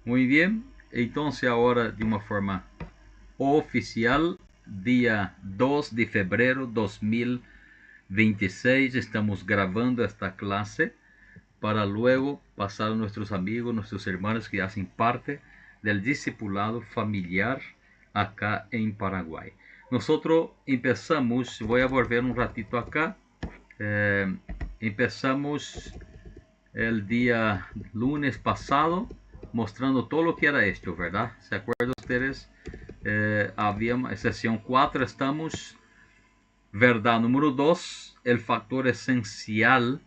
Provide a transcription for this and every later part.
Muy bien, entonces ahora de una forma oficial, día 2 de febrero 2026, estamos grabando esta clase para luego pasar a nuestros amigos, nuestros hermanos que hacen parte del discipulado familiar acá en Paraguay. Nosotros empezamos, voy a volver un ratito acá, eh, empezamos el día lunes pasado mostrando todo lo que era esto, ¿verdad? ¿Se acuerdan ustedes? Había sesión 4, estamos, verdad número 2, el factor esencial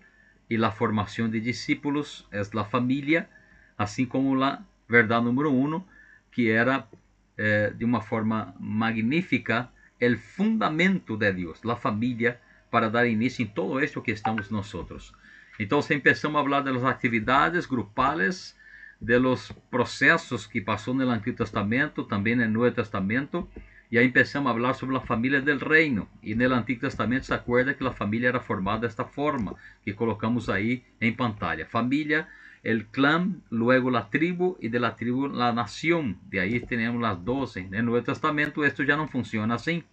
y la formación de discípulos es la familia, así como la verdad número 1, que era de una forma magnífica el fundamento de Dios, la familia, para dar inicio en todo esto que estamos nosotros. Entonces empezamos a hablar de las actividades grupales, de los procesos que pasó en el Antiguo Testamento, también en el Nuevo Testamento, y ahí empezamos a hablar sobre la familia del reino. Y en el Antiguo Testamento se acuerda que la familia era formada de esta forma, que colocamos ahí en pantalla. Familia, el clan, luego la tribu y de la tribu la nación. De ahí tenemos las 12. En el Nuevo Testamento esto ya no funciona así.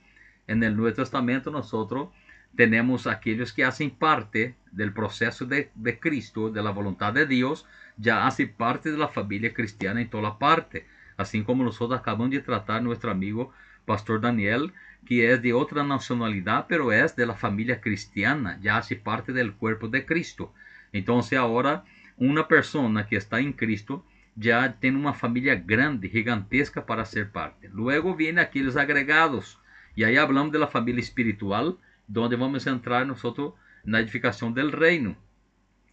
En el Nuevo Testamento nosotros tenemos aquellos que hacen parte del proceso de Cristo, de la voluntad de Dios, ya hace parte de la familia cristiana en toda parte. Así como nosotros acabamos de tratar a nuestro amigo Pastor Daniel, que es de otra nacionalidad, pero es de la familia cristiana, ya hace parte del cuerpo de Cristo. Entonces ahora una persona que está en Cristo ya tiene una familia grande, gigantesca para ser parte. Luego vienen aquellos agregados, y ahí hablamos de la familia espiritual, donde vamos a entrar nosotros na edificación del reino,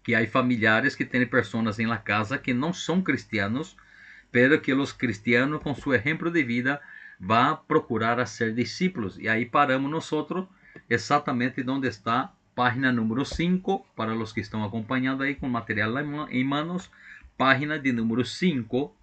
que hay familiares que tienen personas en la casa que no son cristianos, pero que los cristianos con su ejemplo de vida va a procurar hacer discípulos. Y ahí paramos nosotros exactamente donde está página número 5, para los que están acompañando ahí con material en manos, página de número 5,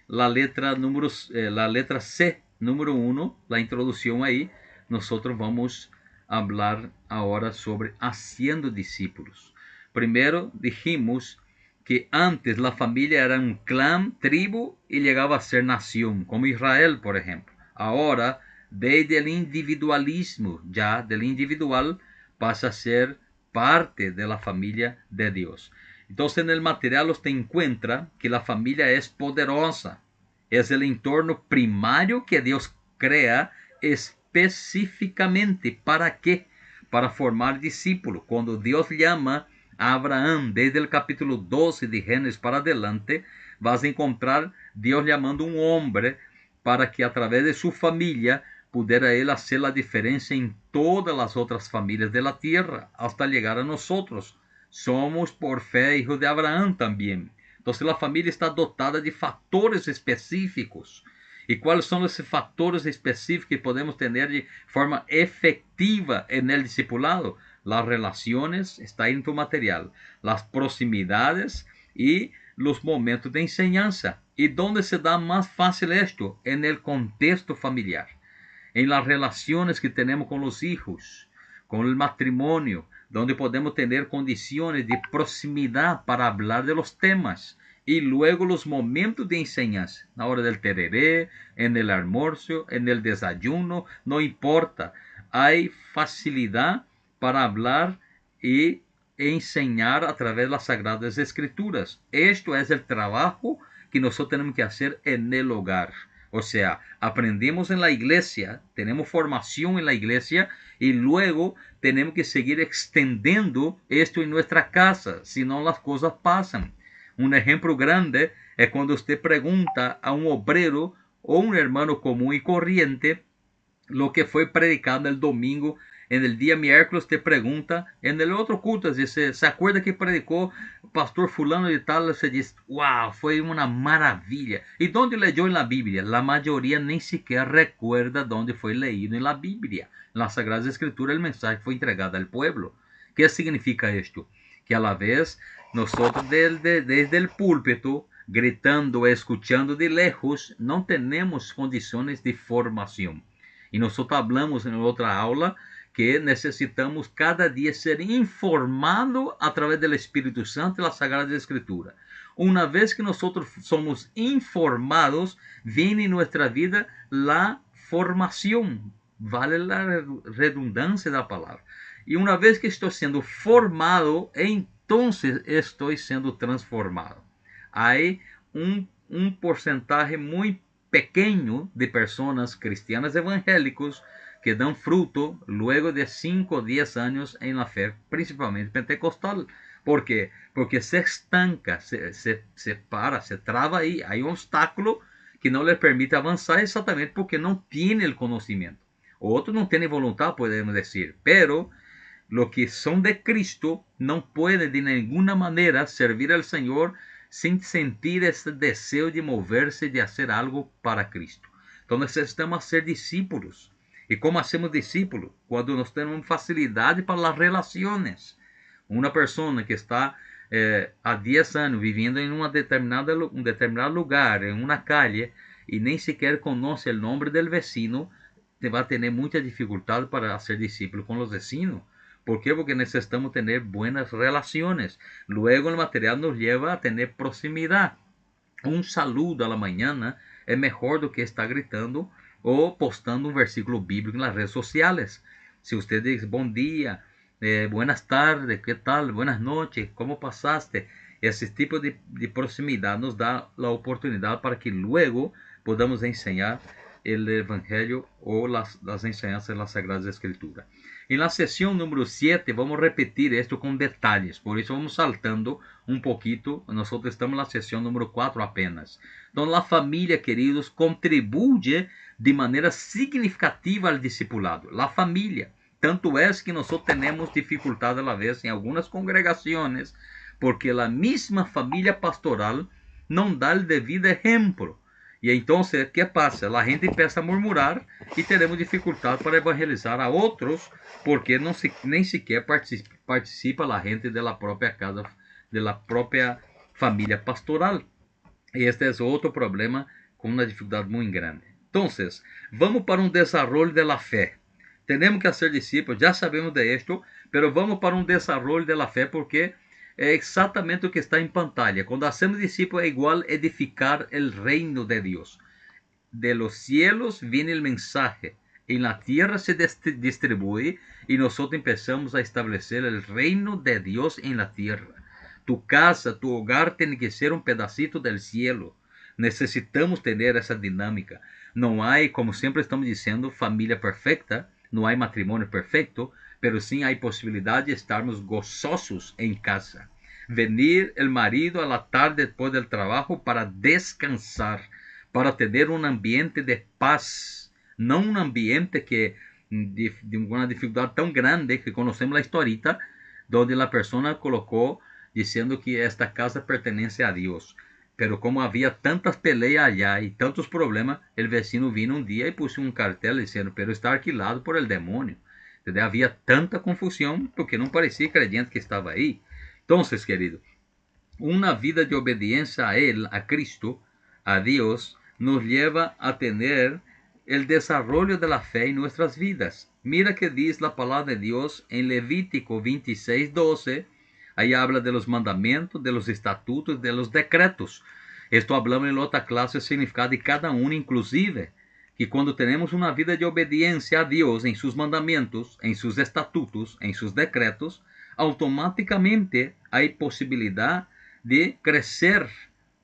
la letra número, la letra C número 1, la introducción ahí. Nosotros vamos a hablar ahora sobre haciendo discípulos. Primero dijimos que antes la familia era un clan, tribu y llegaba a ser nación, como Israel, por ejemplo. Ahora, desde el individualismo, ya del individual, pasa a ser parte de la familia de Dios. Entonces en el material usted encuentra que la familia es poderosa, es el entorno primario que Dios crea específicamente. ¿Para qué? Para formar discípulos. Cuando Dios llama a Abraham, desde el capítulo 12 de Génesis para adelante, vas a encontrar Dios llamando a un hombre para que a través de su familia pudiera él hacer la diferencia en todas las otras familias de la tierra, hasta llegar a nosotros. Somos por fe hijos de Abraham también. Entonces la familia está dotada de factores específicos. ¿Y cuáles son esos factores específicos que podemos tener de forma efectiva en el discipulado? Las relaciones, está en tu material, las proximidades y los momentos de enseñanza. ¿Y dónde se da más fácil esto? En el contexto familiar, en las relaciones que tenemos con los hijos, con el matrimonio, donde podemos tener condiciones de proximidad para hablar de los temas. Y luego los momentos de enseñanza, na hora del tereré, en el almuerzo, en el desayuno, no importa. Hay facilidad para hablar y enseñar a través de las Sagradas Escrituras. Esto es el trabajo que nosotros tenemos que hacer en el hogar. O sea, aprendemos en la iglesia, tenemos formación en la iglesia y luego tenemos que seguir extendiendo esto en nuestra casa, si no las cosas pasan. Un ejemplo grande es cuando usted pregunta a un obrero o un hermano común y corriente lo que fue predicado el domingo. En el día miércoles te pregunta, en el otro culto dice, ¿se acuerda que predicó pastor fulano de tal? Se dice, wow, fue una maravilla. ¿Y dónde leyó en la Biblia? La mayoría ni siquiera recuerda dónde fue leído en la Biblia. En la Sagrada Escritura el mensaje fue entregado al pueblo. ¿Qué significa esto? Que a la vez nosotros desde el púlpito, gritando, escuchando de lejos, no tenemos condiciones de formación. Y nosotros hablamos en otra aula que necesitamos cada día ser informados a través del Espíritu Santo y la Sagrada Escritura. Una vez que nosotros somos informados, viene en nuestra vida la formación, vale la redundancia de la palabra. Y una vez que estoy siendo formado, entonces estoy siendo transformado. Hay un porcentaje muy pequeño de personas cristianas evangélicos que dan fruto luego de 5 o 10 años en la fe, principalmente pentecostal. ¿Por qué? Porque se estanca, se para, se traba ahí. Hay un obstáculo que no le permite avanzar exactamente porque no tiene el conocimiento. Otros no tienen voluntad, podemos decir, pero los que son de Cristo no pueden de ninguna manera servir al Señor sin sentir ese deseo de moverse, de hacer algo para Cristo. Entonces necesitamos ser discípulos. ¿Y cómo hacemos discípulos? Cuando nos tenemos facilidad para las relaciones. Una persona que está a 10 años viviendo en un determinado lugar, en una calle, y ni siquiera conoce el nombre del vecino, te va a tener mucha dificultad para hacer discípulos con los vecinos. ¿Por qué? Porque necesitamos tener buenas relaciones. Luego el material nos lleva a tener proximidad. Un saludo a la mañana es mejor do que estar gritando o postando un versículo bíblico en las redes sociales. Si usted dice buen día, buenas tardes, ¿qué tal? Buenas noches, ¿cómo pasaste? Ese tipo de proximidad nos da la oportunidad para que luego podamos enseñar el Evangelio o las enseñanzas de la Sagrada Escritura. En la sesión número 7 vamos a repetir esto con detalles, por eso vamos saltando un poquito. Nosotros estamos en la sesión número 4 apenas. Entonces la familia, queridos, contribuye de manera significativa al discipulado. La familia. Tanto es que nosotros tenemos dificultad a la vez en algunas congregaciones porque la misma familia pastoral no da el debido ejemplo. Y entonces, ¿qué pasa? La gente empieza a murmurar y tenemos dificultad para evangelizar a otros porque ni siquiera participa la gente de la propia casa, de la propia familia pastoral. Y este es otro problema con una dificultad muy grande. Entonces, vamos para un desarrollo de la fe. Tenemos que hacer discípulos, ya sabemos de esto, pero vamos para un desarrollo de la fe porque é exatamente o que está em pantalla. Quando hacemos discípulos é igual edificar o reino de Deus. De los cielos viene el mensaje, en la tierra se distribuye y nosotros empezamos a establecer el reino de Dios en la tierra. Tu casa, tu hogar tiene que ser un pedacito del cielo. Necesitamos tener esa dinámica. No hay, como siempre estamos diciendo, familia perfecta, no hay matrimonio perfecto, pero sim há possibilidade de estarmos gozosos em casa. Venir el marido a la tarde después del trabajo para descansar, para tener un ambiente de paz, no un ambiente que de una dificultad tan grande que conocemos la historita, donde la persona colocó diciendo que esta casa pertenece a Dios. Pero como había tantas peleas allá y tantos problemas, el vecino vino un día y puso un cartel diciendo, pero está alquilado por el demonio. Havia tanta confusão porque não parecia creyente que estava aí. Então, querido, uma vida de obediência a Ele, a Cristo, a Deus, nos leva a ter o desarrollo de la fe em nossas vidas. Mira que diz a palavra de Deus em Levítico 26:12. Aí habla de los mandamentos, de los estatutos, de los decretos. Esto hablamos em outra classe o significado de cada um, inclusive. Que quando temos uma vida de obediência a Deus em seus mandamentos, em seus estatutos, em seus decretos, automaticamente há possibilidade de crescer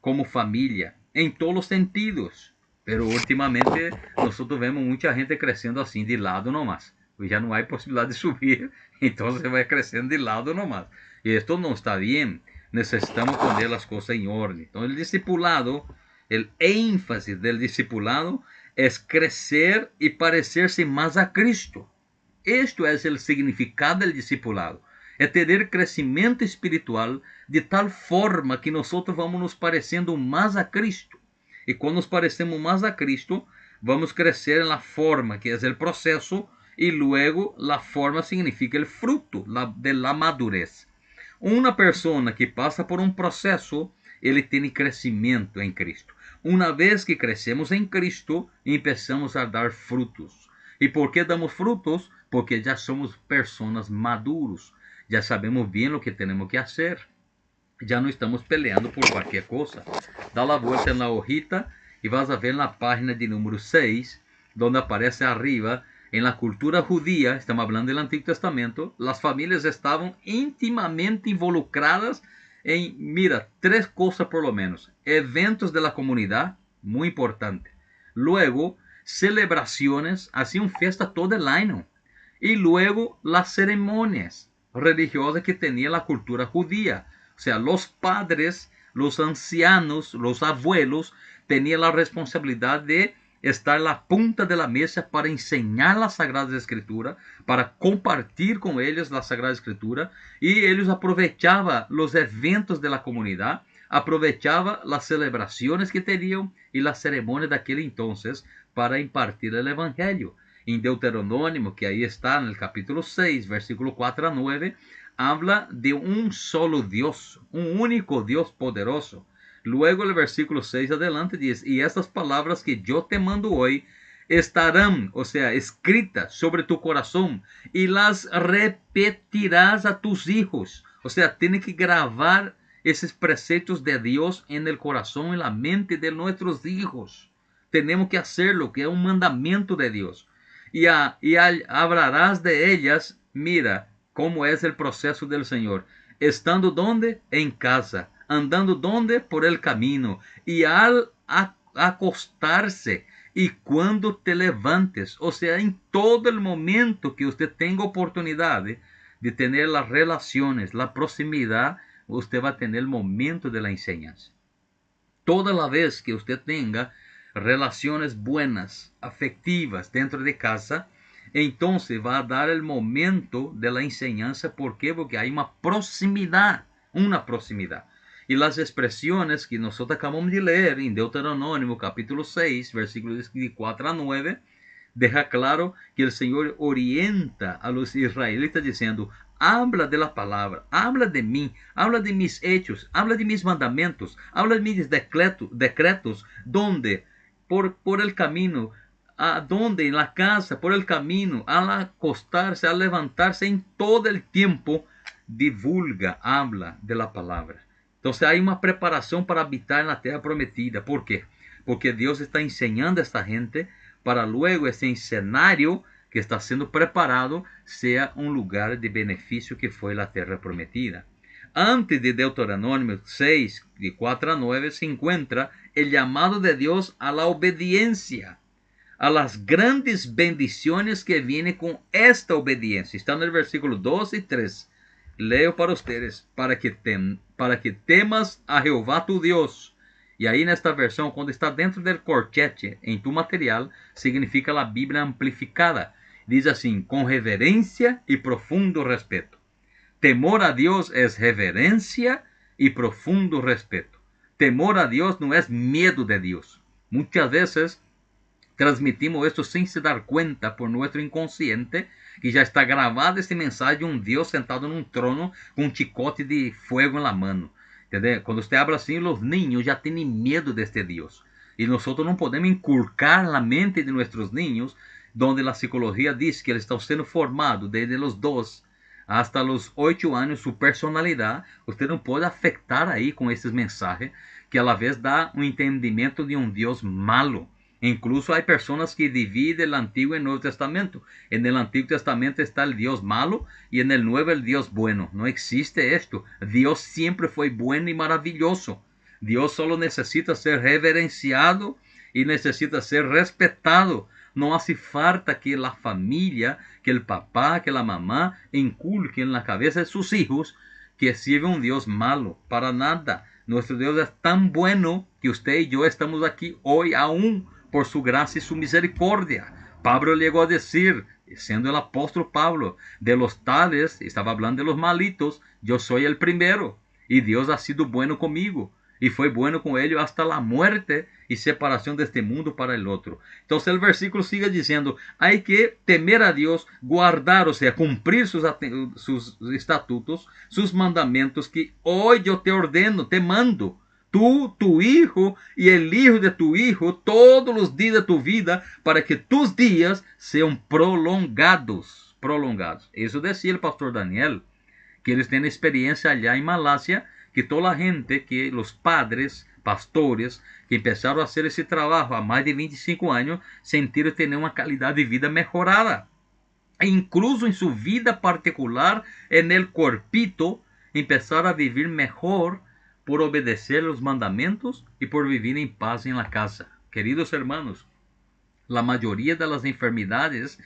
como família em todos os sentidos. Pero ultimamente nós vemos muita gente crescendo assim de lado nomás. Já não há possibilidade de subir, então você vai crescendo de lado nomás. E isto não está bem. Necessitamos poner as coisas em ordem. Então, o discipulado, o ênfase do discipulado es crecer y parecerse más a Cristo. Esto es el significado del discipulado. Es tener crecimiento espiritual de tal forma que nosotros vamos nos parecendo más a Cristo. Y cuando nos parecemos más a Cristo, vamos crecer en la forma, que es el proceso, y luego la forma significa el fruto de la madurez. Una persona que pasa por un proceso, ele tem crescimento em Cristo. Uma vez que crescemos em Cristo, começamos a dar frutos. E por que damos frutos? porque ya somos personas maduros, ya sabemos bien lo que tenemos que hacer, ya no estamos peleando por cualquier cosa. Da la vuelta en la hojita y vas a ver en la página de número 6, donde aparece arriba, en la cultura judía, estamos hablando del Antiguo Testamento, las familias estaban íntimamente involucradas en, mira, 3 cosas por lo menos: eventos de la comunidad, muy importante; luego, celebraciones, hacían fiesta todo el año; y luego las ceremonias religiosas que tenía la cultura judía. O sea, los padres, los ancianos, los abuelos tenían la responsabilidad de estar en la punta de la mesa para enseñar la Sagrada Escritura, para compartir con ellos la Sagrada Escritura, y ellos aprovechaban los eventos de la comunidad, aprovechaban las celebraciones que tenían y las ceremonias de aquel entonces para impartir el Evangelio. En Deuteronômio, que ahí está en el capítulo 6, versículo 4 a 9, habla de un solo Dios, un único Dios poderoso. Luego el versículo 6 adelante dice: y estas palabras que yo te mando hoy estarán, o sea, escritas sobre tu corazón, y las repetirás a tus hijos. O sea, tiene que grabar esos preceptos de Dios en el corazón, en la mente de nuestros hijos. Tenemos que hacerlo, que es un mandamiento de Dios. Y hablarás de ellas, mira cómo es el proceso del Señor: estando donde, en casa; andando donde, por el camino; y al acostarse, y cuando te levantes. O sea, en todo el momento que usted tenga oportunidad de tener las relaciones, la proximidad, usted va a tener el momento de la enseñanza. Toda la vez que usted tenga relaciones buenas, afectivas dentro de casa, entonces va a dar el momento de la enseñanza. ¿Por qué? Porque hay una proximidad, Y las expresiones que nosotros acabamos de leer en Deuteronômio capítulo 6, versículos de 4 a 9, deja claro que el Señor orienta a los israelitas diciendo: habla de la palabra, habla de mí, habla de mis hechos, habla de mis mandamientos, habla de mis decretos, donde por el camino, a donde en la casa, por el camino, al acostarse, al levantarse, en todo el tiempo divulga, habla de la palabra. Entonces hay una preparación para habitar en la tierra prometida. ¿Por qué? Porque Dios está enseñando a esta gente para luego ese escenario que está siendo preparado sea un lugar de beneficio, que fue la tierra prometida. Antes de Deuteronômio 6, de 4 a 9, se encuentra el llamado de Dios a la obediencia, a las grandes bendiciones que vienen con esta obediencia. Está en el versículo 2 y 3. Leo para ustedes: para que temas a Jehová tu Dios. Y ahí en esta versión, cuando está dentro del corchete en tu material, significa la Biblia amplificada. Dice así: con reverencia y profundo respeto. Temor a Dios es reverencia y profundo respeto. Temor a Dios no es miedo de Dios. Muchas veces transmitimos esto sin se dar cuenta por nuestro inconsciente, que ya está grabado este mensaje de un Dios sentado en un trono con un chicote de fuego en la mano. ¿Entendeu? Cuando usted habla así, los niños ya tienen miedo de este Dios. Y nosotros no podemos inculcar en la mente de nuestros niños, donde la psicología dice que eles están siendo formados desde los 2 hasta los 8 años, su personalidad. Usted no puede afectar ahí con esses mensajes, que a la vez da un entendimiento de un Dios malo. Incluso hay personas que dividen el Antiguo y el Nuevo Testamento. En el Antiguo Testamento está el Dios malo y en el Nuevo el Dios bueno. No existe esto. Dios siempre fue bueno y maravilloso. Dios solo necesita ser reverenciado y necesita ser respetado. No hace falta que la familia, que el papá, que la mamá inculquen en la cabeza de sus hijos que sirve un Dios malo. Para nada. Nuestro Dios es tan bueno que usted y yo estamos aquí hoy aún por su gracia y su misericordia. Pablo llegó a decir, siendo el apóstol Pablo, de los tales, estaba hablando de los malitos, yo soy el primero, y Dios ha sido bueno conmigo, y fue bueno con ellos hasta la muerte y separación de este mundo para el otro. Entonces el versículo sigue diciendo: hay que temer a Dios, guardar, o sea, cumplir sus estatutos, sus mandamientos, que hoy yo te ordeno, te mando, tú, tu hijo y el hijo de tu hijo, todos los días de tu vida, para que tus días sean prolongados. prolongados. Eso decía el pastor Daniel, que ellos tienen experiencia allá en Malasia, que toda la gente, que los padres, pastores, que empezaron a hacer ese trabajo a más de 25 años, sintieron tener una calidad de vida mejorada. E incluso en su vida particular, en el cuerpito, empezaron a vivir mejor por obedecer los mandamientos y por vivir en paz en la casa. Queridos hermanos, la mayoría de las enfermedades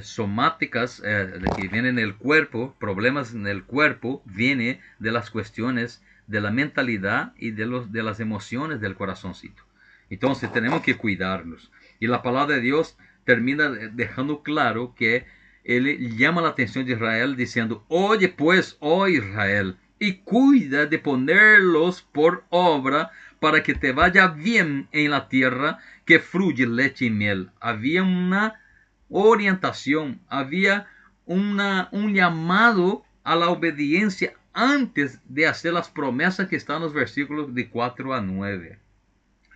somáticas que vienen en el cuerpo, problemas en el cuerpo, viene de las cuestiones de la mentalidad y de las emociones del corazoncito. Entonces tenemos que cuidarnos. Y la palabra de Dios termina dejando claro que él llama la atención de Israel diciendo: oye pues, oh Israel, y cuida de ponerlos por obra para que te vaya bien en la tierra que fluye leche y miel. Había una orientación, había un llamado a la obediencia antes de hacer las promesas que están en los versículos de 4 a 9.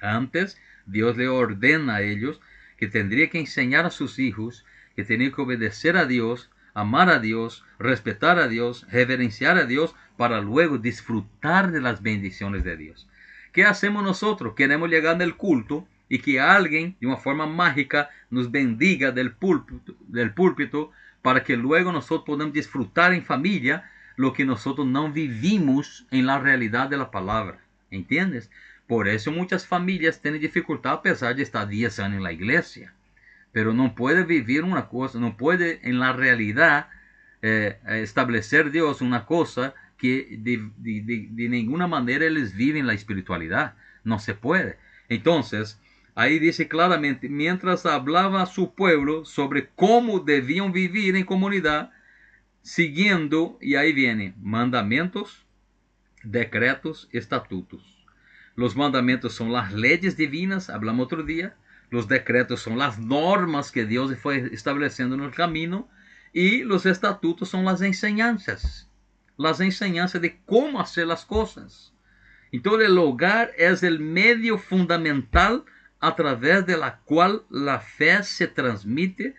Antes, Dios le ordena a ellos que tendría que enseñar a sus hijos, que tenían que obedecer a Dios, amar a Dios, respetar a Dios, reverenciar a Dios, para luego disfrutar de las bendiciones de Dios. ¿Qué hacemos nosotros? Queremos llegar en el culto y que alguien de una forma mágica nos bendiga del púlpito para que luego nosotros podamos disfrutar en familia lo que nosotros no vivimos en la realidad de la palabra. ¿Entiendes? Por eso muchas familias tienen dificultad a pesar de estar 10 años en la iglesia. Pero no puede vivir una cosa, no puede en la realidad establecer Dios una cosa que de ninguna manera ellos viven la espiritualidad. No se puede. Entonces, ahí dice claramente: mientras hablaba a su pueblo sobre cómo debían vivir en comunidad, siguiendo, y ahí viene, mandamientos, decretos, estatutos. Los mandamientos son las leyes divinas, hablamos otro día. Los decretos son las normas que Dios fue estableciendo en el camino. Y los estatutos son las enseñanzas de cómo hacer las cosas. Entonces el hogar es el medio fundamental a través de la cual la fe se transmite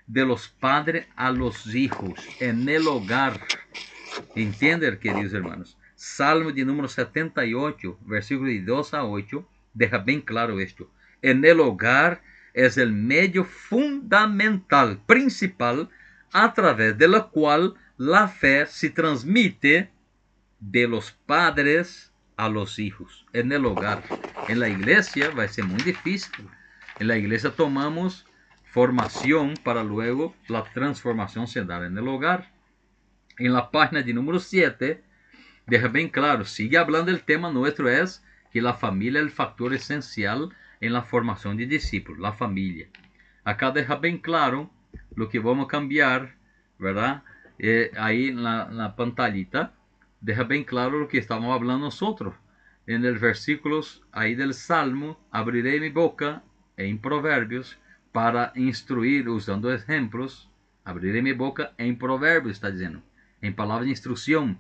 de los padres a los hijos, en el hogar. ¿Entienden, queridos hermanos? Salmo de número 78, versículos de 2 a 8, deja bien claro esto. En el hogar es el medio fundamental, principal, a través de la cual la fe se transmite de los padres a los hijos. En el hogar. En la iglesia va a ser muy difícil. En la iglesia tomamos formación para luego la transformación se dar en el hogar. En la página de número 7, deja bien claro, sigue hablando, el tema nuestro es que la familia es el factor esencial en la formación de discípulos, la familia. Acá deja bien claro lo que vamos a cambiar, ¿verdad? Ahí en la pantallita, deja bien claro lo que estamos hablando nosotros. En el versículo ahí del Salmo: abriré mi boca en proverbios para instruir, usando ejemplos. Abriré mi boca en proverbios, está diciendo, en palabras de instrucción.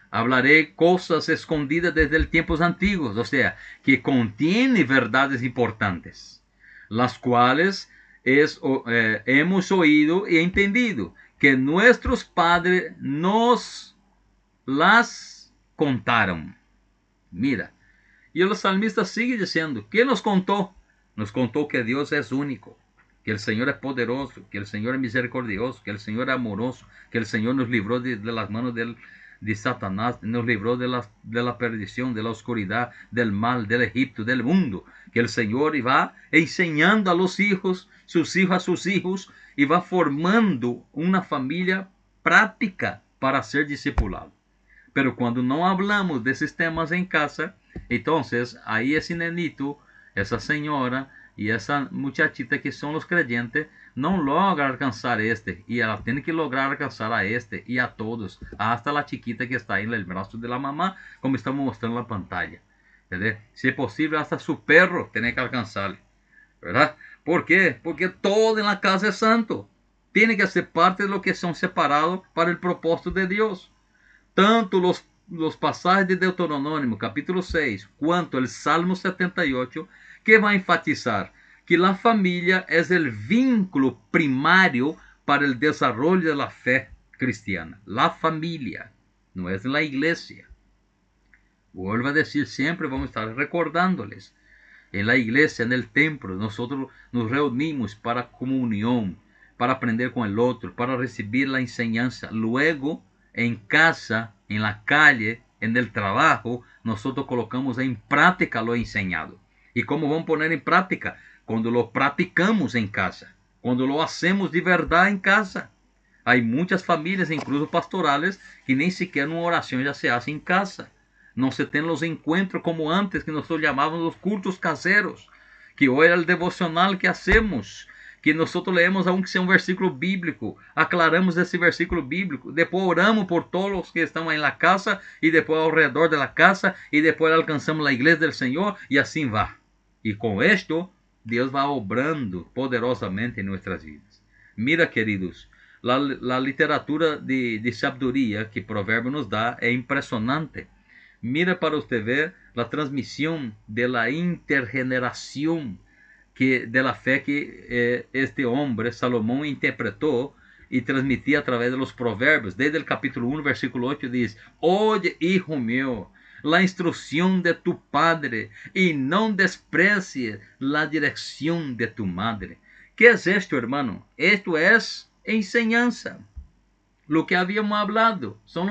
Hablaré cosas escondidas desde los tiempos antiguos, o sea, que contiene verdades importantes, las cuales hemos oído y entendido, que nuestros padres nos las contaron. Mira, y el salmista sigue diciendo: ¿qué nos contó? Nos contó que Dios es único, que el Señor es poderoso, que el Señor es misericordioso, que el Señor es amoroso, que el Señor nos libró de las manos de Satanás, nos libró de la perdición, de la oscuridad, del mal, del Egipto, del mundo, que el Señor va enseñando a los hijos, sus hijos a sus hijos, y va formando una familia práctica para ser discipulado. Pero cuando no hablamos de esos temas en casa, entonces ahí ese nenito, esa señora y esa muchachita que son los creyentes no logra alcanzar y ella tiene que lograr alcanzar a y a todos, hasta la chiquita que está ahí en el brazo de la mamá, como estamos mostrando en la pantalla, ¿verdad? Si es posible, hasta su perro tiene que alcanzarle, ¿verdad? ¿Por qué? Porque todo en la casa es santo, tiene que ser parte de lo que son separados para el propósito de Dios. Tanto los pasajes de Deuteronomio capítulo 6 cuanto el Salmo 78, que va a enfatizar que la familia es el vínculo primario para el desarrollo de la fe cristiana. La familia, no es la iglesia. Vuelvo a decir, siempre vamos a estar recordándoles. En la iglesia, en el templo, nosotros nos reunimos para comunión, para aprender con el otro, para recibir la enseñanza. Luego, en casa, en la calle, en el trabajo, nosotros colocamos en práctica lo enseñado. ¿Y cómo vamos a poner en práctica? Cuando lo practicamos en casa, cuando lo hacemos de verdad en casa. Hay muchas familias, incluso pastorales, que ni siquiera una oración ya se hace en casa. No se tienen los encuentros como antes, que nosotros llamábamos los cultos caseros, que hoy era el devocional que hacemos, que nosotros leemos aunque sea un versículo bíblico, aclaramos ese versículo bíblico, después oramos por todos los que están en la casa, y después alrededor de la casa, y después alcanzamos la iglesia del Señor, y así va. Y con esto, Dios va obrando poderosamente en nuestras vidas. Mira, queridos, la literatura de sabiduría que Proverbio nos da es impresionante. Mira para usted ver la transmisión de la intergeneración de la fe que este hombre, Salomón, interpretó y transmitía a través de los proverbios. Desde el capítulo 1, versículo 8 dice: Oye, hijo mío, la instrucción de tu padre, y no desprecies la dirección de tu madre. ¿Qué es esto, hermano? Esto es enseñanza. Lo que habíamos hablado son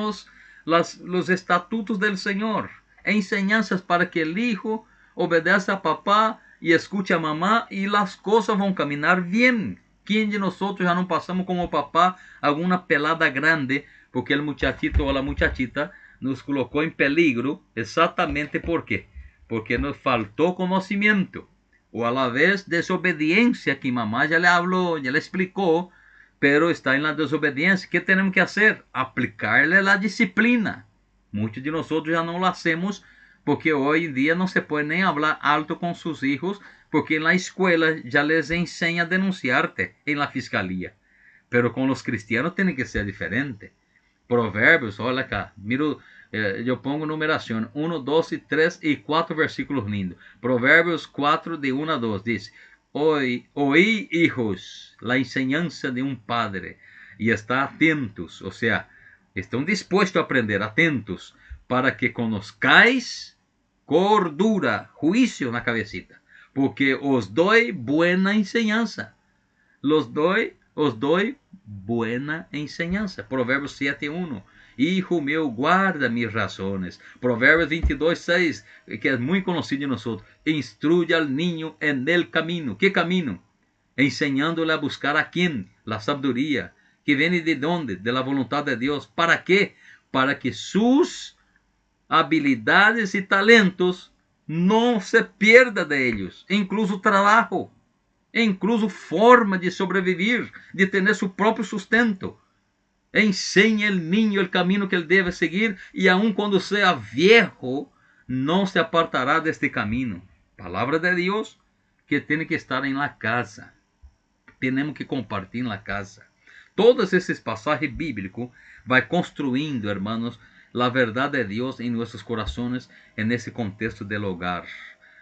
los estatutos del Señor, enseñanzas para que el hijo obedezca a papá y escuche a mamá, y las cosas van a caminar bien. ¿Quién de nosotros ya no pasamos como papá alguna pelada grande porque el muchachito o la muchachita nos colocó en peligro? Exactamente ¿por qué? Porque nos faltó conocimiento, o a la vez desobediencia, que mamá ya le habló, ya le explicó, pero está en la desobediencia. ¿Qué tenemos que hacer? Aplicarle la disciplina. Muchos de nosotros ya no lo hacemos, porque hoy en día no se puede ni hablar alto con sus hijos, porque en la escuela ya les enseña a denunciarte en la fiscalía. Pero con los cristianos tiene que ser diferente. Proverbios, olha acá, miro, yo pongo numeración 1, 2, 3 y 4 versículos lindos. Proverbios 4 de 1 a 2 dice: Oí, hijos, la enseñanza de un padre, y está atentos, o sea, están dispuestos a aprender, atentos, para que conozcáis cordura, juicio en la cabecita, porque os doy buena enseñanza. Os doy buena enseñanza. Provérbios 7:1. Hijo meu, guarda mis razones. Provérbios 22:6, que es muy conocido de nosotros. Instruye al niño en el camino. ¿Qué camino? Enseñándole a buscar a quién? La sabiduría. ¿Que viene de dónde? De la voluntad de Dios. ¿Para qué? Para que sus habilidades y talentos no se pierda de ellos. Incluso trabajo. Incluso forma de sobrevivir, de ter seu próprio sustento. Enseñe al niño el camino que él debe seguir, y aun cuando sea viejo, no se apartará de este camino. Palabra de Dios que tiene que estar en la casa. Tenemos que compartir en la casa. Todos esses pasajes bíblicos vai construindo, hermanos, la verdad de Dios en nuestros corazones en ese contexto del hogar.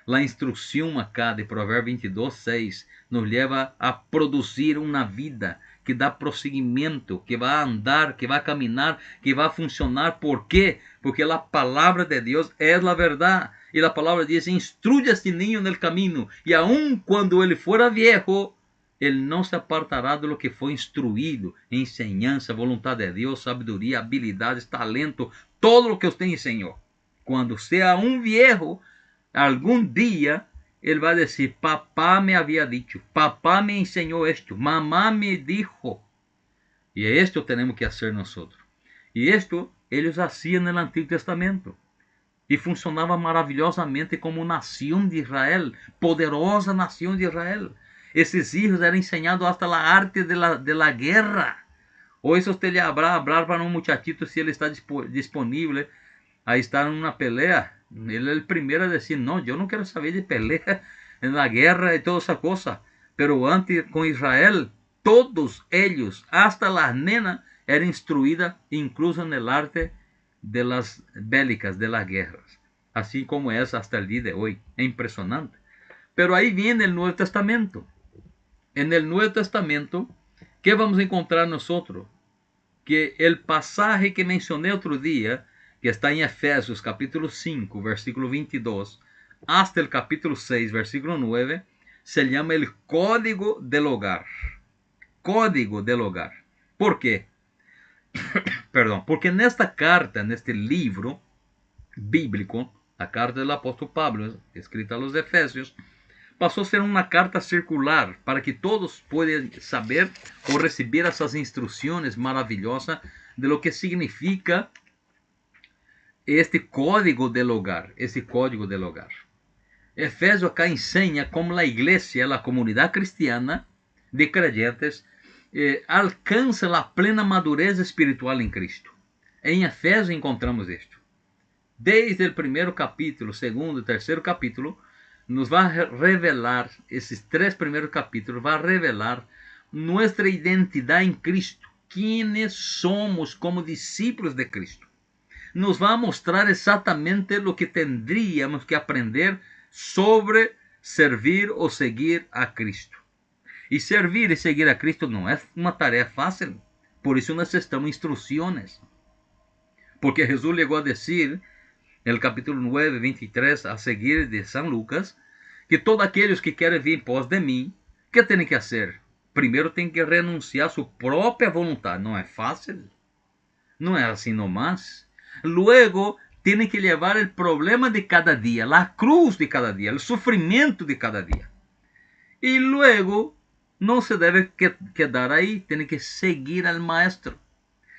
La instrucción acá de Provérbio 22:6 nos lleva a producir una vida que dá prosseguimento, que va a andar, que va a caminar, que va a funcionar. ¿Por qué? Porque la palabra de Dios es la verdad. Y la palabra dice: instruye a este niño en el camino, y aun cuando él fuera viejo, ele não se apartará de lo que foi instruído. Enseñanza, vontade de Deus, sabedoria, habilidades, talento, todo o que usted enseñou. Quando sea um viejo, algum dia ele vai dizer: papá me havia dicho, papá me enseñou esto, mamá me dijo. E esto temos que fazer nós. E esto eles hacían no Antigo Testamento. E funcionava maravilhosamente como nação de Israel, poderosa nação de Israel. Esses hijos eram ensinados hasta a arte de la guerra. Hoje você lhe hablar para um muchachito se ele está disponível a estar em uma pelea. Ele é o primeiro a dizer: não, eu não quero saber de pelea, na guerra e toda essa coisa. Pero antes com Israel, todos eles, hasta las nenas, eram instruídas incluso no arte de las bélicas, de las guerras. Assim como é hasta el dia de hoje. É impressionante. Pero aí vem o Novo Testamento. En el Nuevo Testamento, ¿Qué vamos a encontrar nosotros? Que el pasaje que mencioné otro día, que está en Efesios capítulo 5, versículo 22, hasta el capítulo 6, versículo 9, se llama el código del hogar. Código del hogar. ¿Por qué? Perdón, porque en esta carta, en este libro bíblico, la carta del apóstol Pablo, escrita a los Efesios, pasó a ser una carta circular para que todos puedan saber o recibir esas instrucciones maravillosas de lo que significa este código del hogar, ese código del hogar. Efesios acá enseña cómo la iglesia, la comunidad cristiana de creyentes, alcanza la plena madurez espiritual en Cristo. En Efesios encontramos esto. Desde el primer capítulo, segundo y tercer capítulo, nos va a revelar, esos tres primeros capítulos, va a revelar nuestra identidad en Cristo. Quiénes somos como discípulos de Cristo. Nos va a mostrar exactamente lo que tendríamos que aprender sobre servir o seguir a Cristo. Y servir y seguir a Cristo no es una tarea fácil. Por eso necesitamos instrucciones. Porque Jesús llegó a decir en el capítulo 9, 23 a seguir de San Lucas, que todos aquellos que quieren vir en pos de mí, ¿qué tienen que hacer? Primero tienen que renunciar a su propia voluntad. No es fácil. No es así nomás. Luego tienen que llevar el problema de cada día, la cruz de cada día, el sufrimiento de cada día. Y luego no se debe quedar ahí, tienen que seguir al Maestro.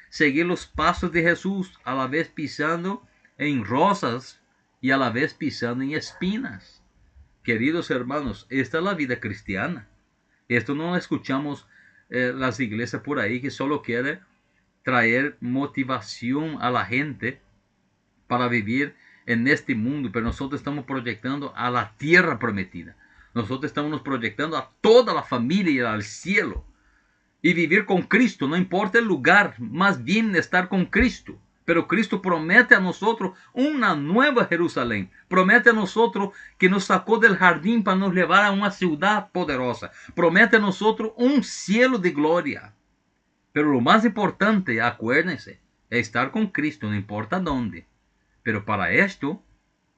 Seguir los pasos de Jesús, a la vez pisando en rosas y a la vez pisando en espinas. Queridos hermanos, esta es la vida cristiana. Esto no escuchamos las iglesias por ahí que solo quieren traer motivación a la gente para vivir en este mundo, pero nosotros estamos proyectando a la tierra prometida. Nosotros estamos proyectando a toda la familia y al cielo. Y vivir con Cristo, no importa el lugar, más bien estar con Cristo. Pero Cristo promete a nosotros una nueva Jerusalén. Promete a nosotros que nos sacó del jardín para nos llevar a una ciudad poderosa. Promete a nosotros un cielo de gloria. Pero lo más importante, acuérdense, es estar con Cristo, no importa dónde. Pero para esto,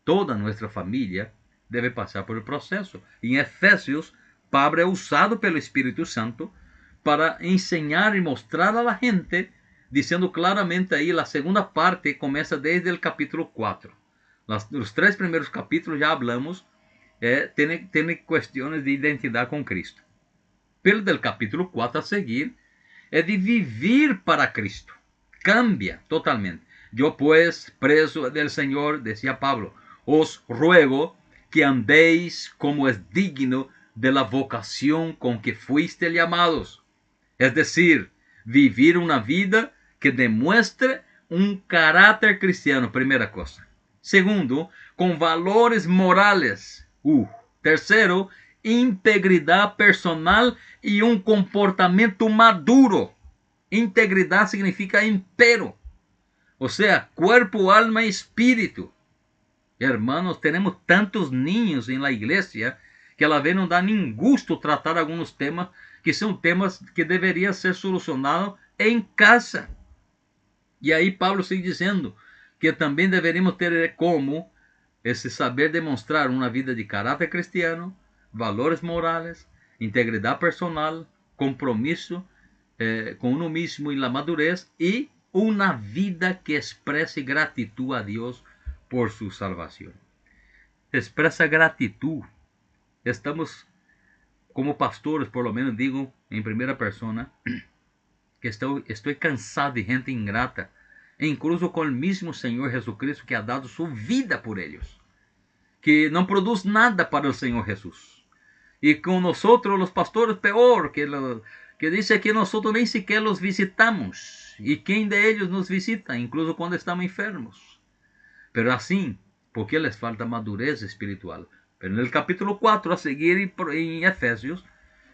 toda nuestra familia debe pasar por el proceso. Y en Efesios, Pablo es usado pelo Espíritu Santo para enseñar y mostrar a la gente, diciendo claramente ahí, la segunda parte comienza desde el capítulo 4. Los tres primeros capítulos ya hablamos, tiene cuestiones de identidad con Cristo. Pero del capítulo 4 a seguir, es de vivir para Cristo. Cambia totalmente. Yo pues, preso del Señor, decía Pablo, os ruego que andéis como es digno de la vocación con que fuiste llamados. Es decir, vivir una vida que demuestre un carácter cristiano, primera cosa. Segundo, con valores morales. Tercero, integridad personal y un comportamiento maduro. Integridad significa impero. O sea, cuerpo, alma y espíritu. Hermanos, tenemos tantos niños en la iglesia que a la vez no da ni gusto tratar algunos temas que son temas que deberían ser solucionados en casa. Y ahí Pablo sigue diciendo que también deberíamos tener como ese saber demostrar una vida de carácter cristiano, valores morales, integridad personal, compromiso con uno mismo y la madurez, y una vida que exprese gratitud a Dios por su salvación. Expresa gratitud. Estamos como pastores, por lo menos digo en primera persona, que estoy cansado de gente ingrata, e incluso con el mismo Señor Jesucristo que ha dado su vida por ellos, que no produce nada para el Señor Jesús. Y con nosotros los pastores peor, que dice que nosotros ni siquiera los visitamos. ¿Y quién de ellos nos visita? Incluso cuando estamos enfermos. Pero así, porque les falta madurez espiritual. Pero en el capítulo 4, a seguir en Efesios,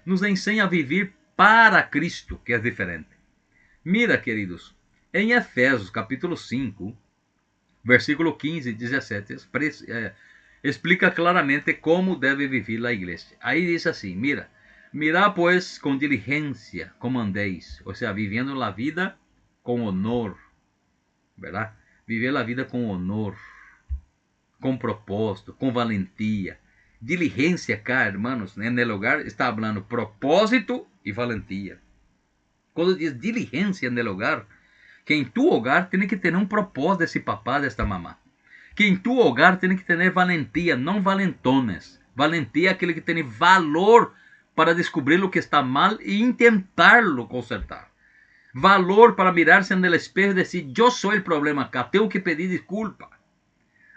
nos enseña a vivir para Cristo, que es diferente. Mira, queridos, en Efesios capítulo 5, versículo 15 y 17, explica claramente cómo debe vivir la iglesia. Ahí dice así, mira, Mirad pues con diligencia cómo andéis, o sea, viviendo la vida con honor, ¿verdad? Vivir la vida con honor, con propósito, con valentía. Diligencia acá, hermanos, en el hogar está hablando propósito y valentía. Cuando dice diligencia en el hogar, que en tu hogar tiene que tener un propósito de ese papá, de esta mamá. Que en tu hogar tiene que tener valentía, no valentones. Valentía, aquele que tiene valor para descubrir lo que está mal e intentarlo consertar. Valor para mirarse en el espejo y decir, yo soy el problema acá, tengo que pedir disculpa.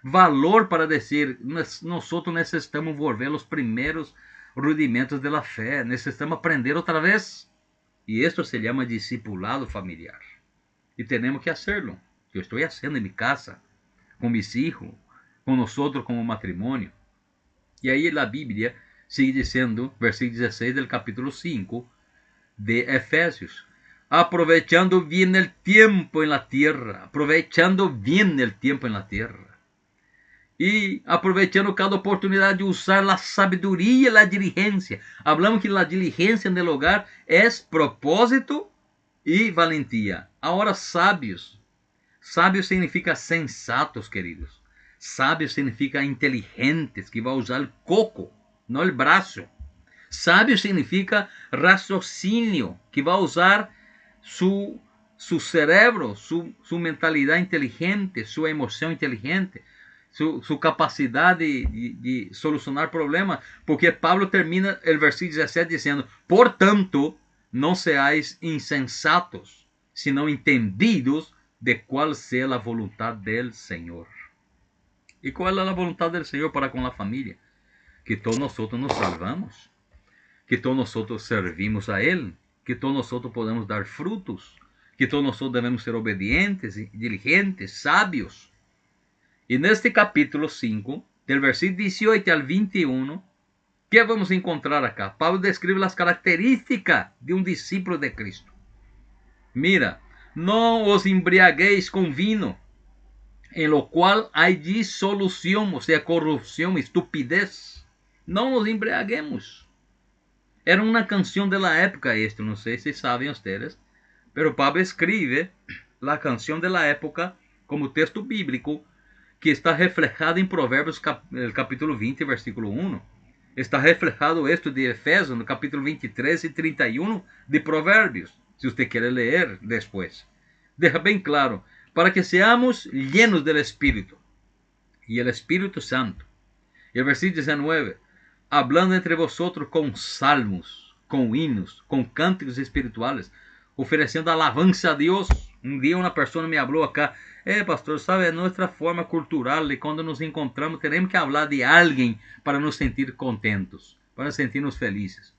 Valor para decir, nosotros necesitamos volver a los primeros rudimentos de la fe, necesitamos aprender otra vez. Y esto se llama discipulado familiar. Y tenemos que hacerlo. Yo estoy haciendo en mi casa, con mis hijos, con nosotros como matrimonio. Y ahí la Biblia sigue diciendo, versículo 16 del capítulo 5 de Efesios. Aprovechando bien el tiempo en la tierra. Aprovechando bien el tiempo en la tierra. Y aprovechando cada oportunidad de usar la sabiduría y la diligencia. Hablamos que la diligencia en el hogar es propósito y valentía. Ahora, sábios. Sábios significa sensatos, queridos. Sábios significa inteligentes, que va a usar el coco, no el brazo. Sábio significa raciocínio, que vai usar su cerebro, su mentalidade inteligente, sua emoção inteligente, su capacidade de solucionar problemas. Porque Pablo termina o versículo 17 dizendo, portanto, não seais insensatos, sino entendidos de qual seja a vontade del Senhor. E qual é a vontade del Senhor para com a família? Que todos nós nos salvamos, que todos nosotros servimos a Él, que todos nosotros podemos dar frutos, que todos nosotros debemos ser obedientes, diligentes, sabios. Y en este capítulo 5, del versículo 18 al 21, ¿qué vamos a encontrar acá? Pablo describe las características de un discípulo de Cristo. Mira, no os embriaguéis con vino, en lo cual hay disolución, o sea, corrupción, estupidez. No nos embriaguemos. Era uma canção da época esto, não sei se sabem ustedes, pero Pablo escribe a canção da época como texto bíblico que está reflejado em Provérbios capítulo 20, versículo 1. Está reflejado esto de Efesios no capítulo 23 e 31 de Provérbios, se você quer ler depois. Deja bem claro, para que seamos llenos del Espírito e el Espírito Santo. E o versículo 19, hablando entre vosotros con salmos, con hinos, con cánticos espirituales, oferecendo alabanza a Dios. Um dia uma pessoa me falou acá, pastor, sabe, é nossa forma cultural e quando nos encontramos temos que falar de alguém para nos sentir contentos, para sentirnos felizes.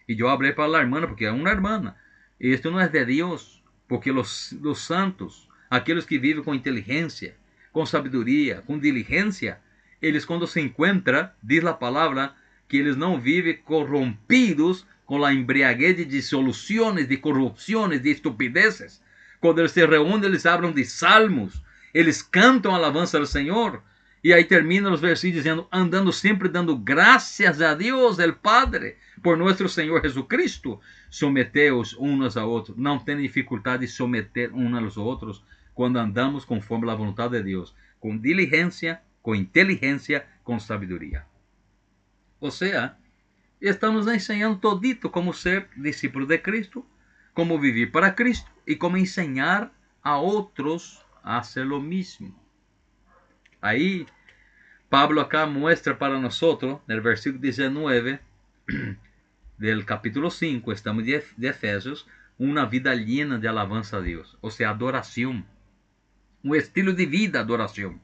E eu falei para a irmã, porque é uma irmã, isto não é de Deus, porque os santos, aqueles que vivem com inteligência, com sabedoria, com diligência, eles quando se encontram, diz a palavra, que eles não vivem corrompidos com a embriaguez de dissoluções, de corrupções, de estupideces. Quando eles se reúnem, eles hablam de salmos, eles cantam a alabança ao Senhor. E aí termina os versículos dizendo, andando sempre dando graças a Deus, el Padre, por nosso Senhor Jesucristo. Someteos uns a outros. Não tem dificuldade de someter uns aos outros quando andamos conforme a vontade de Deus, com diligência, com inteligência, com sabedoria. Ou seja, estamos ensinando todito como ser discípulo de Cristo, como viver para Cristo e como ensinar a outros a hacer lo mismo. Aí, Pablo acá muestra para nós, no versículo 19 del capítulo 5, estamos de Efésios, uma vida llena de alabança a Deus, ou seja, adoração, um estilo de vida, adoração.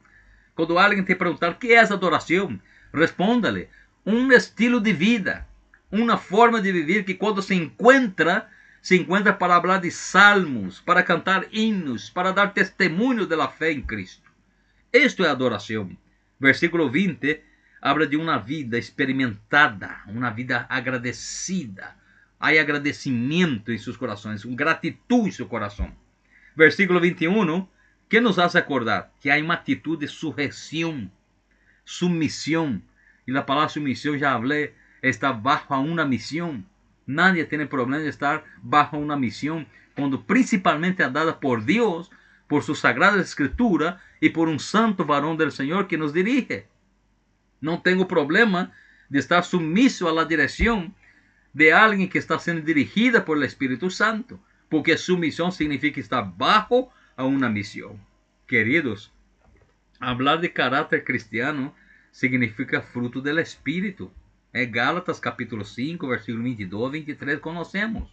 Quando alguém te perguntar o que é adoração, responda-lhe, um estilo de vida, uma forma de viver que quando se encontra para falar de salmos, para cantar hinos, para dar testemunho da fé em Cristo. Isto é adoração. Versículo 20 habla de uma vida experimentada, uma vida agradecida. Há agradecimento em seus corações, gratitud em seu coração. Versículo 21, que nos hace acordar que há uma atitude de sujeção, submissão. E a palavra submissão, já falei, está bajo a uma missão. Nadie tiene problema de estar bajo una misión cuando principalmente es dada por Dios, por su sagrada escritura y por un santo varón del Señor que nos dirige. No tengo problema de estar sumiso a la dirección de alguien que está siendo dirigida por el Espíritu Santo, porque sumisión significa estar bajo a una misión. Queridos, hablar de carácter cristiano significa fruto del Espíritu. Gálatas capítulo 5, versículo 22 23, conocemos.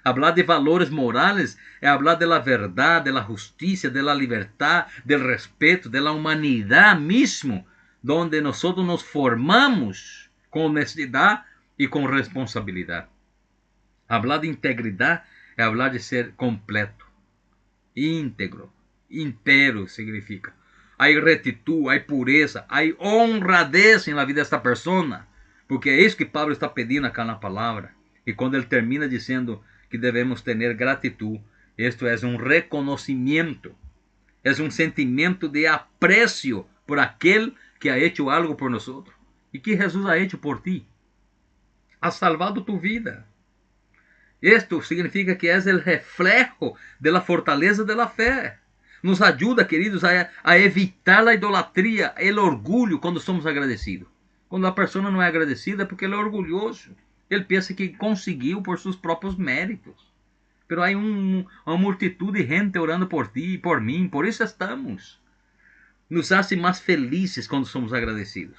Hablar de valores morales es hablar de la verdad, de la justicia, de la libertad, del respeto, de la humanidad mismo, donde nosotros nos formamos con honestidad y con responsabilidad. Hablar de integridad es hablar de ser completo, íntegro, inteiro significa. Hay rectitud, hay pureza, hay honradez en la vida de esta persona, porque es eso que Pablo está pidiendo acá en la palabra. Y cuando él termina diciendo que debemos tener gratitud, esto es un reconocimiento, es un sentimiento de aprecio por aquel que ha hecho algo por nosotros. ¿Y que Jesús ha hecho por ti? Ha salvado tu vida. Esto significa que es el reflejo de la fortaleza de la fe. Nos ayuda, queridos, a evitar la idolatría, el orgullo cuando somos agradecidos. Cuando la persona no es agradecida é porque ele é orgulhoso. Ele pensa que conseguiu por seus próprios méritos. Pero há uma multitud de gente orando por ti e por mim. Por isso estamos. Nos hace mais felizes quando somos agradecidos.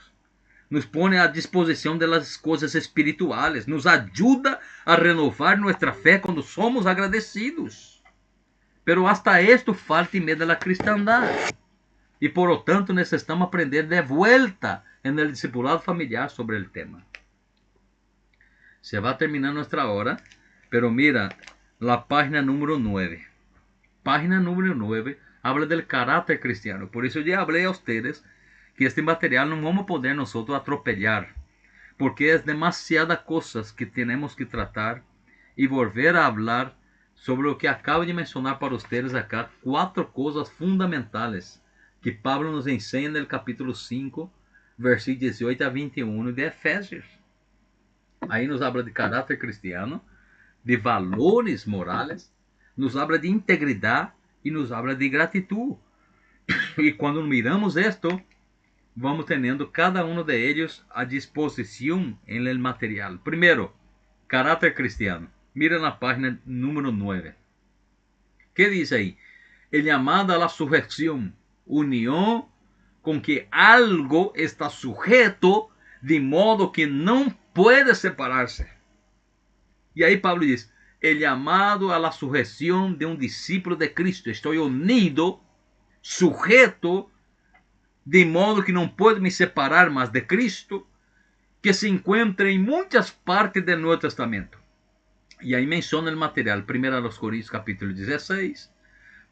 Nos pone à disposição das coisas espirituais. Nos ajuda a renovar nossa fé quando somos agradecidos. Pero hasta esto falta em meio da cristandade. E por lo tanto necessitamos aprender de vuelta en el discipulado familiar sobre el tema. Se va a terminar nuestra hora, pero mira la página número 9. Página número 9 habla del carácter cristiano. Por eso ya hablé a ustedes que este material no vamos a poder nosotros atropellar, porque es demasiadas cosas que tenemos que tratar y volver a hablar sobre lo que acabo de mencionar para ustedes acá. 4 cosas fundamentales que Pablo nos enseña en el capítulo 5, versículos 18 a 21 de Efésios. Aí nos habla de caráter cristiano, de valores morales, nos habla de integridade e nos habla de gratitud. E quando miramos esto, vamos tendo cada um de ellos à disposição em el material. Primeiro, caráter cristiano. Mira na página número 9. ¿Qué dice aí? El llamado a la sujeción, unión con que algo está sujeto de modo que não puede separarse. E aí Pablo diz, el llamado a la sujeción de un discípulo de Cristo. Estoy unido, sujeto, de modo que não puedo me separar mais de Cristo, que se encontra em muitas partes do Nuevo Testamento. E aí menciona o material, 1 Coríntios capítulo 16,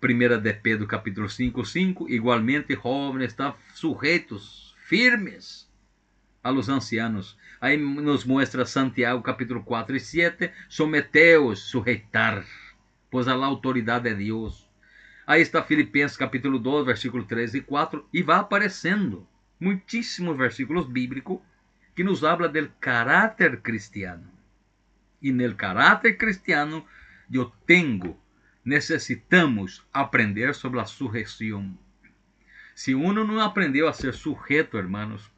1 de Pedro capítulo 5:5, igualmente jóvenes están sujetos, firmes a los ancianos. Aí nos muestra Santiago capítulo 4:7, someteos, sujeitar, pois a la autoridade de Deus. Aí está Filipenses capítulo 2, versículo 3 e 4, e vai aparecendo muitíssimos versículos bíblicos que nos habla del caráter cristiano. E no caráter cristiano necessitamos aprender sobre a sujeção. Se uno não aprendeu a ser sujeto, hermanos,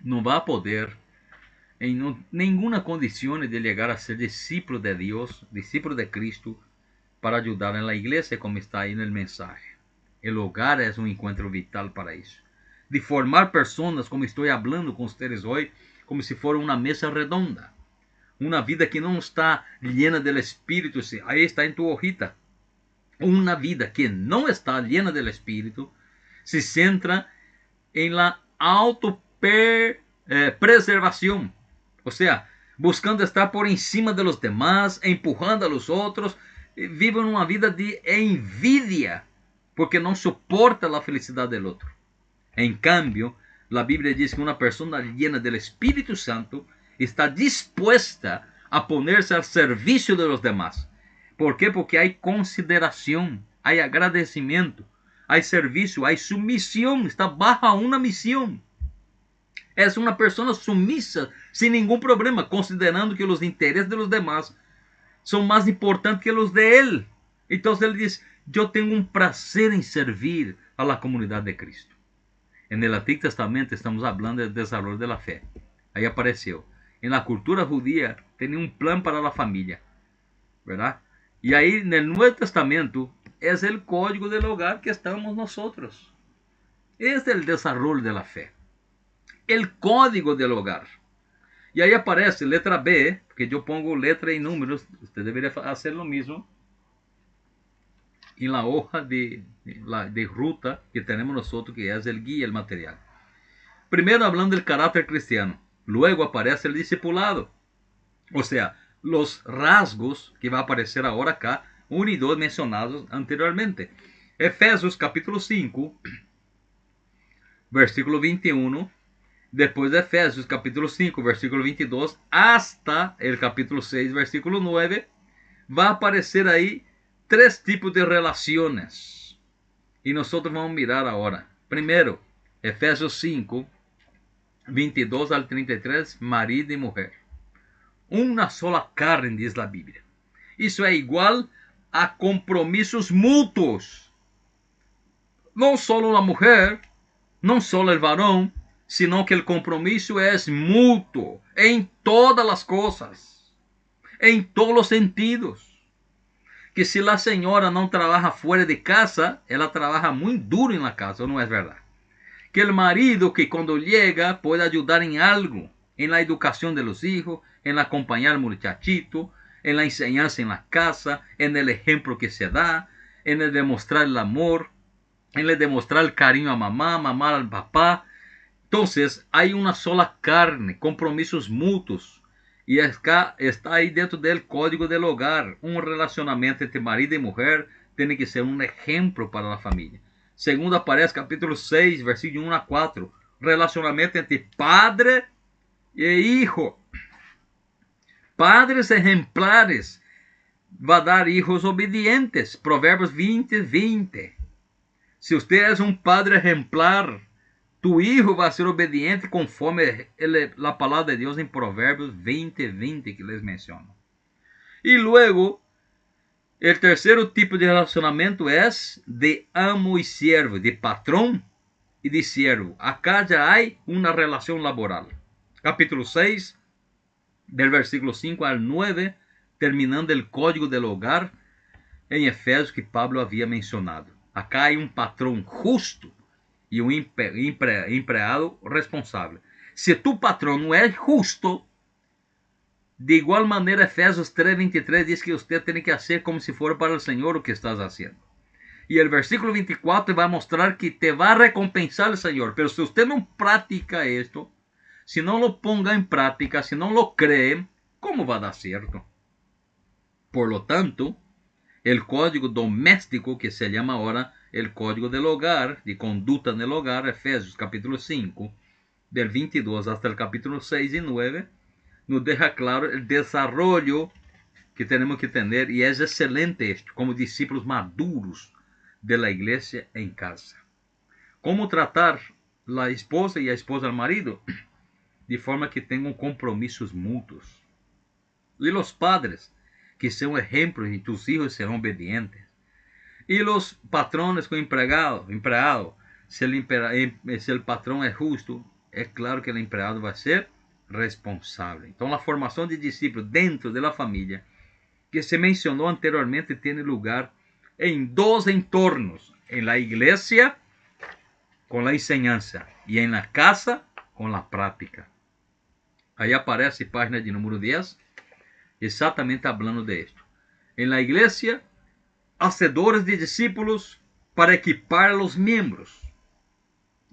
não vai poder em nenhuma condição de chegar a ser discípulo de Deus, discípulo de Cristo, para ajudar na igreja, como está aí no mensaje. O hogar é um encontro vital para isso. De formar pessoas, como estou falando com vocês hoje, como se fosse uma mesa redonda. Uma vida que não está llena del Espírito, aí está em tu hojita. Uma vida que não está llena del Espírito se centra em la autopreservação, ou seja, buscando estar por encima de los demás, empurrando a los outros, vivem uma vida de envidia, porque não suporta a felicidade do outro. Em cambio, a Bíblia diz que uma pessoa llena del Espírito Santo está dispuesta a ponerse al servicio de los demás. ¿Por qué? Porque hay consideración, hay agradecimiento, hay servicio, hay sumisión, está bajo una misión. Es una persona sumisa, sin ningún problema, considerando que los intereses de los demás son más importantes que los de él. Entonces él dice, yo tengo un placer en servir a la comunidad de Cristo. En el Antiguo Testamento estamos hablando del desarrollo de la fe. Ahí apareció. En la cultura judía tenía un plan para la familia, ¿verdad? Y ahí en el Nuevo Testamento es el código del hogar que estamos nosotros. Es el desarrollo de la fe. El código del hogar. Y ahí aparece letra B, que yo pongo letra y números. Usted debería hacer lo mismo en la hoja de ruta que tenemos nosotros, que es el guía, el material. Primero hablando del carácter cristiano. Luego aparece el discipulado. O sea, los rasgos que va a aparecer ahora acá, 1 y 2 mencionados anteriormente. Efesios capítulo 5, versículo 21. Después de Efesios capítulo 5, versículo 22, hasta el capítulo 6, versículo 9, va a aparecer ahí 3 tipos de relaciones. Y nosotros vamos a mirar ahora. Primero, Efesios 5, 22 al 33, marido y mujer. Una sola carne, dice la Biblia. Eso es igual a compromisos mutuos. No solo la mujer, no solo el varón, sino que el compromiso es mutuo en todas las cosas, en todos los sentidos. Que si la señora no trabaja fuera de casa, ella trabaja muy duro en la casa, ¿no es verdad? Que el marido que cuando llega puede ayudar en algo, en la educación de los hijos, en acompañar al muchachito, en la enseñanza en la casa, en el ejemplo que se da, en el demostrar el amor, en el demostrar el cariño a mamá, mamá al papá. Entonces hay una sola carne, compromisos mutuos. Y acá está ahí dentro del código del hogar. Un relacionamiento entre marido y mujer tiene que ser un ejemplo para la familia. Segundo aparece capítulo 6, versículo 1 a 4. Relacionamiento entre padre e hijo. Padres ejemplares va a dar hijos obedientes. Provérbios 20, 20. Si usted es un padre ejemplar, tu hijo va a ser obediente conforme la palabra de Dios en Provérbios 20, 20 que les menciono. Y luego, el tercer tipo de relacionamiento es de amo y siervo, de patrón y de siervo. Acá ya hay una relación laboral. Capítulo 6, del versículo 5 al 9, terminando el código del hogar en Efesios que Pablo había mencionado. Acá hay un patrón justo y un empleado responsable. Si tu patrón no es justo, de igual manera Efesios 3:23 dice que usted tiene que hacer como si fuera para el Señor lo que estás haciendo. Y el versículo 24 va a mostrar que te va a recompensar el Señor. Pero si usted no practica esto, si no lo ponga en práctica, si no lo cree, ¿cómo va a dar cierto? Por lo tanto, el código doméstico, que se llama ahora el código del hogar, de conducta en el hogar, Efesios capítulo 5, del 22 hasta el capítulo 6 y 9, nos deja claro el desarrollo que tenemos que tener, y es excelente esto, como discípulos maduros de la iglesia en casa. Cómo tratar la esposa y la esposa al marido, de forma que tengan compromisos mutuos. Y los padres, que sean ejemplos y tus hijos serán obedientes. Y los patrones con empleado, si el patrón es justo, es claro que el empleado va a ser responsable. Entonces la formación de discípulos dentro de la familia, que se mencionó anteriormente, tiene lugar en 2 entornos: en la iglesia con la enseñanza y en la casa con la práctica. Ahí aparece página de número 10, exactamente hablando de esto. En la iglesia, hacedores de discípulos para equipar a los miembros.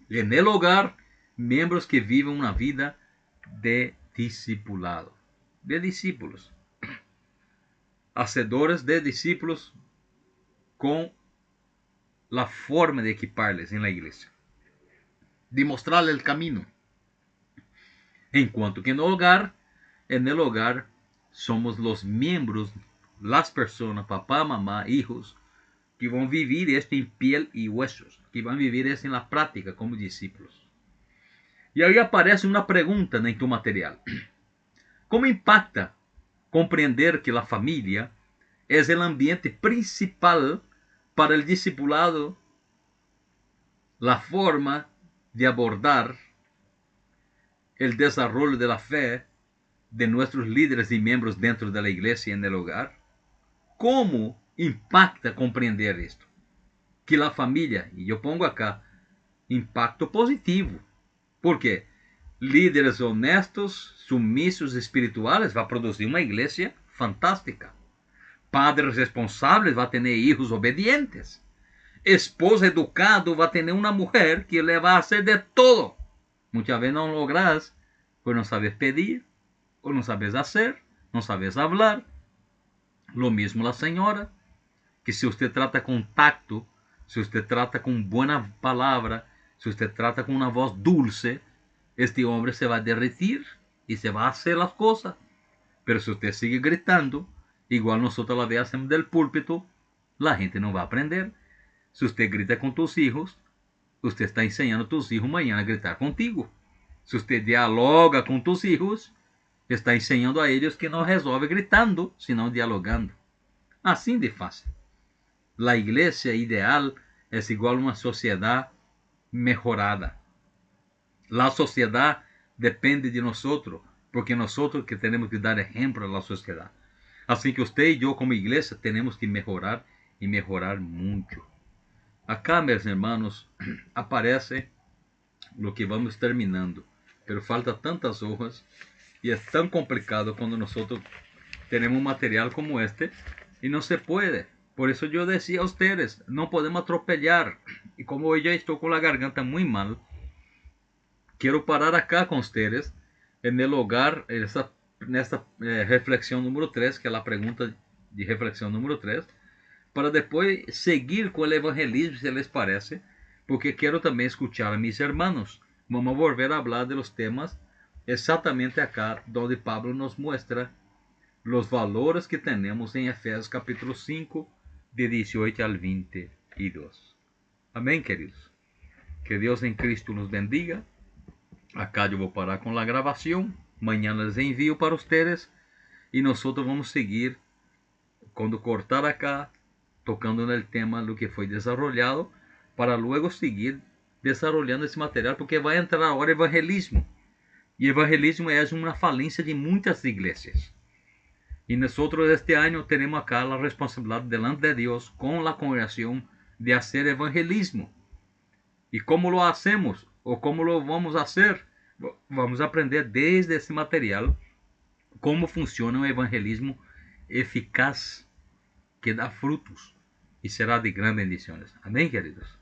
Y en el hogar, miembros que viven una vida de discipulado, de discípulos. Hacedores de discípulos con la forma de equiparles en la iglesia, de mostrarles el camino. En cuanto que en el hogar somos los miembros, las personas, papá, mamá, hijos, que van a vivir esto en piel y huesos, que van a vivir esto en la práctica como discípulos. E aí aparece uma pergunta em tu material. Como impacta compreender que a família é o ambiente principal para o discipulado, a forma de abordar o desenvolvimento de la fe de nossos líderes e membros dentro da igreja e no hogar? Como impacta compreender isto? Que a família, e eu pongo acá, impacto positivo. Por quê? Líderes honestos, sumisos, espirituais, vai produzir uma igreja fantástica. Padres responsáveis, vai ter hijos obedientes. Esposa educado, vai ter uma mulher que le vai fazer de todo. Muitas vezes não logras, porque não sabes pedir, ou não sabes fazer, não sabes falar. Lo mesmo a senhora, que se você trata com tacto, se você trata com boa palavra, se você trata com uma voz dulce, este homem se vai derretir e se vai fazer as coisas. Pero se você sigue gritando, igual nós a vez hacemos del púlpito, a gente não vai aprender. Se você grita com tus hijos, você está ensinando a tus hijos amanhã a gritar contigo. Se você dialoga com tus hijos, está ensinando a eles que não resolve gritando, senão dialogando. Assim de fácil. A igreja ideal é igual a uma sociedade mejorada. A sociedade depende de nós, porque nós que temos que dar exemplo à sociedade. Assim que você e eu, como igreja, temos que melhorar e melhorar muito. Acá, meus irmãos, aparece o que vamos terminando, pero falta tantas hojas e é tão complicado quando nós temos um material como este e não se pode. Por isso eu dizia a vocês, não podemos atropellar. E como eu já estou com a garganta muito mal, quero parar acá com vocês, no hogar, nesta reflexão número 3, que é a pergunta de reflexão número 3, para depois seguir com o evangelismo, se les parece, porque quero também escuchar a mis hermanos. Vamos volver a falar de los temas exatamente acá, onde Pablo nos muestra os valores que temos em Efésios capítulo 5, de 18 al 22. Amém, queridos? Que Deus em Cristo nos bendiga. Acá eu vou parar com a gravação. Amanhã les envio para vocês. E nós vamos seguir, quando cortar acá, tocando no tema do que foi desenvolvido, para luego seguir desarrollando esse material, porque vai entrar agora evangelismo. E evangelismo é uma falência de muitas igrejas. E nós este ano temos acá a responsabilidade delante de Deus, com a congregação, de fazer evangelismo. E como lo hacemos, ou como lo vamos fazer, vamos aprender desde esse material como funciona um evangelismo eficaz, que dá frutos e será de grandes bendições. Amém, queridos?